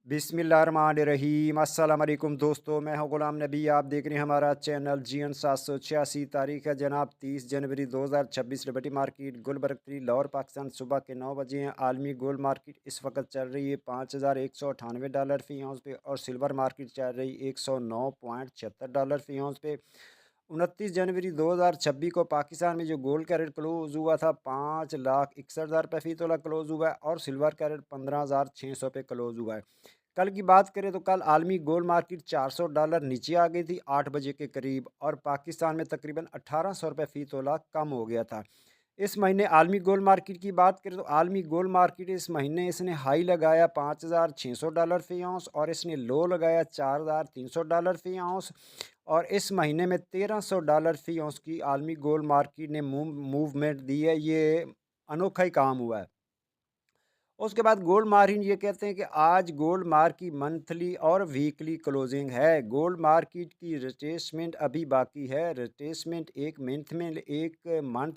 बिस्मिल्लाहिर्रहमानिर्रहीम। अस्सलाम वालेकुम दोस्तों, मैं हूं गुलाम नबी। आप देख रहे हैं हमारा चैनल GN 786। तारीख है जनाब 30 जनवरी 2026। लिबर्टी मार्केट गुलबर्ग 3 लाहौर पाकिस्तान सुबह के 9 बजे हैं। आलमी गोल्ड मार्केट इस वक्त चल रही है $5198 फ़ी औंस पे, और सिल्वर मार्केट चल रही $109.76 फ़ी औंस पे। 29 जनवरी 2026 को पाकिस्तान में जो गोल्ड का रेट क्लोज हुआ था 5,61,000 रुपये फ़ी तोला क्लोज हुआ है, और सिल्वर का रेट 15,600 पे क्लोज हुआ है। कल की बात करें तो कल आलमी गोल्ड मार्केट $400 नीचे आ गई थी 8 बजे के करीब, और पाकिस्तान में तकरीबन 1,800 रुपये फ़ी तोला कम हो गया था। इस महीने आलमी गोल्ड मार्केट की बात करें तो आलमी गोल्ड मार्केट इस महीने इसने हाई लगाया $5,600 फ़ी औंस, और इसने लो लगाया $4,300 फ़ी औंस, और इस महीने में $1,300 फ़ी औंस की आलमी गोल्ड मार्केट ने मूवमेंट दी है। ये अनोखा ही काम हुआ है। उसके बाद गोल्ड मार्किट ये कहते हैं कि आज गोल्ड मार्क की मंथली और वीकली क्लोजिंग है। गोल्ड मार्केट की रिट्रेसमेंट अभी बाकी है। रिट्रेसमेंट एक मंथ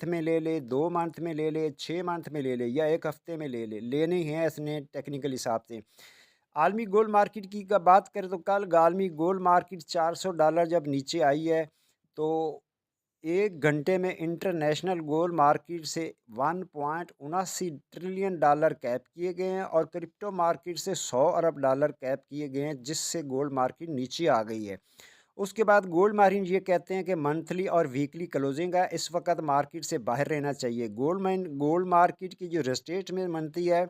में ले ले, 2 मंथ में ले ले, 6 मंथ में ले ले, या एक हफ्ते में ले ले, लेनी है इसने टेक्निकल हिसाब से। आलमी गोल्ड मार्केट की का बात करें तो कल आलमी गोल्ड मार्केट $400 जब नीचे आई है, तो 1 घंटे में इंटरनेशनल गोल्ड मार्केट से 1.79 ट्रिलियन डॉलर कैप किए गए हैं, और क्रिप्टो मार्केट से 100 अरब डॉलर कैप किए गए हैं, जिससे गोल्ड मार्केट नीचे आ गई है। उसके बाद गोल्ड मार्केट ये कहते हैं कि मंथली और वीकली क्लोजिंग है, इस वक्त मार्केट से बाहर रहना चाहिए। गोल्ड मार्केट की जो रेस्टेट में बनती है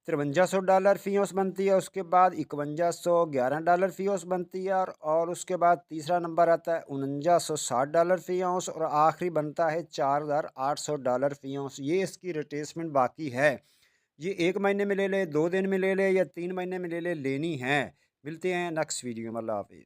$5300 फ़ी औंस बनती है। उसके बाद $5111 फ़ी औंस बनती है, और उसके बाद तीसरा नंबर आता है $4960 फ़ी औंस, और आखिरी बनता है $4800 फ़ी औंस। ये इसकी रिट्रेसमेंट बाकी है। ये 1 महीने में ले ले, 2 दिन में ले ले, या 3 महीने में ले ले, लेनी है। मिलते हैं नेक्स्ट वीडियो में। अल्लाह हाफिज़।